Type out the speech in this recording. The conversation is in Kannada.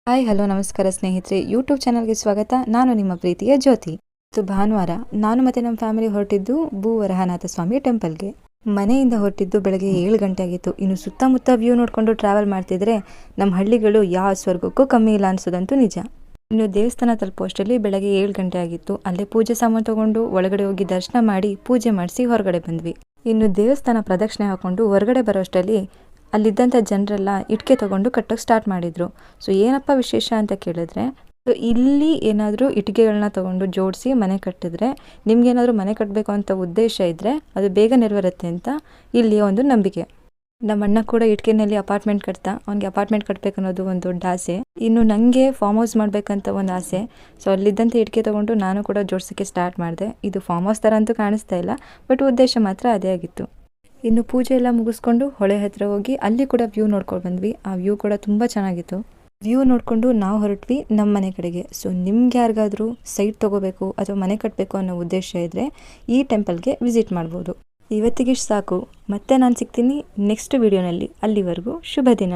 ಹಾಯ್ ಹಲೋ ನಮಸ್ಕಾರ ಸ್ನೇಹಿತರೆ, ಯೂಟ್ಯೂಬ್ ಚಾನಲ್ಗೆ ಸ್ವಾಗತ. ನಾನು ನಿಮ್ಮ ಪ್ರೀತಿಯ ಜ್ಯೋತಿ. ಇದು ಭಾನುವಾರ ನಾನು ಮತ್ತು ನಮ್ಮ ಫ್ಯಾಮಿಲಿ ಹೊರಟಿದ್ದು ಭೂವರಹನಾಥ ಸ್ವಾಮಿ ಟೆಂಪಲ್ಗೆ. ಮನೆಯಿಂದ ಹೊರಟಿದ್ದು ಬೆಳಗ್ಗೆ 7 ಗಂಟೆ ಆಗಿತ್ತು. ಇನ್ನು ಸುತ್ತಮುತ್ತ ವ್ಯೂ ನೋಡಿಕೊಂಡು ಟ್ರಾವೆಲ್ ಮಾಡ್ತಿದ್ರೆ ನಮ್ಮ ಹಳ್ಳಿಗಳು ಯಾವ ಸ್ವರ್ಗಕ್ಕೂ ಕಮ್ಮಿ ಇಲ್ಲ ಅನ್ಸೋದಂತೂ ನಿಜ. ಇನ್ನು ದೇವಸ್ಥಾನ ತಲುಪೋಷ್ಟರಲ್ಲಿ ಬೆಳಗ್ಗೆ 7 ಗಂಟೆ ಆಗಿತ್ತು. ಅಲ್ಲೇ ಪೂಜೆ ಸಾಮಾನು ತಗೊಂಡು ಒಳಗಡೆ ಹೋಗಿ ದರ್ಶನ ಮಾಡಿ ಪೂಜೆ ಮಾಡಿಸಿ ಹೊರಗಡೆ ಬಂದ್ವಿ. ಇನ್ನು ದೇವಸ್ಥಾನ ಪ್ರದಕ್ಷಿಣೆ ಹಾಕೊಂಡು ಹೊರಗಡೆ ಬರೋಷ್ಟರಲ್ಲಿ ಅಲ್ಲಿದ್ದಂಥ ಜನರೆಲ್ಲ ಇಟ್ಕೆ ತಗೊಂಡು ಕಟ್ಟೋಕೆ ಸ್ಟಾರ್ಟ್ ಮಾಡಿದ್ರು. ಸೊ ಏನಪ್ಪ ವಿಶೇಷ ಅಂತ ಕೇಳಿದ್ರೆ, ಇಲ್ಲಿ ಏನಾದರೂ ಇಟ್ಟಿಗೆಗಳನ್ನ ತಗೊಂಡು ಜೋಡಿಸಿ ಮನೆ ಕಟ್ಟಿದ್ರೆ ನಿಮ್ಗೇನಾದರೂ ಮನೆ ಕಟ್ಟಬೇಕು ಅಂತ ಉದ್ದೇಶ ಇದ್ದರೆ ಅದು ಬೇಗ ನೆರವೇರುತ್ತೆ ಅಂತ ಇಲ್ಲಿಯ ಒಂದು ನಂಬಿಕೆ. ನಮ್ಮ ಅಣ್ಣ ಕೂಡ ಇಟ್ಕೆನಲ್ಲಿ ಅಪಾರ್ಟ್ಮೆಂಟ್ ಕಟ್ತಾ, ಅವ್ನಿಗೆ ಅಪಾರ್ಟ್ಮೆಂಟ್ ಕಟ್ಟಬೇಕು ಅನ್ನೋದು ಒಂದು ದೊಡ್ಡ ಆಸೆ. ಇನ್ನು ನನಗೆ ಫಾರ್ಮ್ ಹೌಸ್ ಮಾಡಬೇಕಂತ ಒಂದು ಆಸೆ. ಸೊ ಅಲ್ಲಿದ್ದಂಥ ಇಟ್ಕೆ ತೊಗೊಂಡು ನಾನು ಕೂಡ ಜೋಡಿಸೋಕ್ಕೆ ಸ್ಟಾರ್ಟ್ ಮಾಡಿದೆ. ಇದು ಫಾರ್ಮ್ ಹೌಸ್ ಥರ ಅಂತೂ ಕಾಣಿಸ್ತಾ ಇಲ್ಲ, ಬಟ್ ಉದ್ದೇಶ ಮಾತ್ರ ಅದೇ ಆಗಿತ್ತು. ಇನ್ನು ಪೂಜೆ ಎಲ್ಲ ಮುಗಿಸ್ಕೊಂಡು ಹೊಳೆ ಹತ್ರ ಹೋಗಿ ಅಲ್ಲಿ ಕೂಡ ವ್ಯೂ ನೋಡ್ಕೊಂಡು ಬಂದ್ವಿ. ಆ ವ್ಯೂ ಕೂಡ ತುಂಬ ಚೆನ್ನಾಗಿತ್ತು. ವ್ಯೂ ನೋಡಿಕೊಂಡು ನಾವು ಹೊರಟ್ವಿ ನಮ್ಮ ಮನೆ ಕಡೆಗೆ. ಸೊ ನಿಮ್ಗೆ ಯಾರಿಗಾದರೂ ಸೈಟ್ ತೊಗೋಬೇಕು ಅಥವಾ ಮನೆ ಕಟ್ಟಬೇಕು ಅನ್ನೋ ಉದ್ದೇಶ ಇದ್ದರೆ ಈ ಟೆಂಪಲ್ಗೆ ವಿಸಿಟ್ ಮಾಡ್ಬೋದು. ಇವತ್ತಿಗೆ ಸಾಕು. ಮತ್ತೆ ನಾನು ಸಿಗ್ತೀನಿ ನೆಕ್ಸ್ಟ್ ವಿಡಿಯೋನಲ್ಲಿ. ಅಲ್ಲಿವರೆಗೂ ಶುಭ ದಿನ.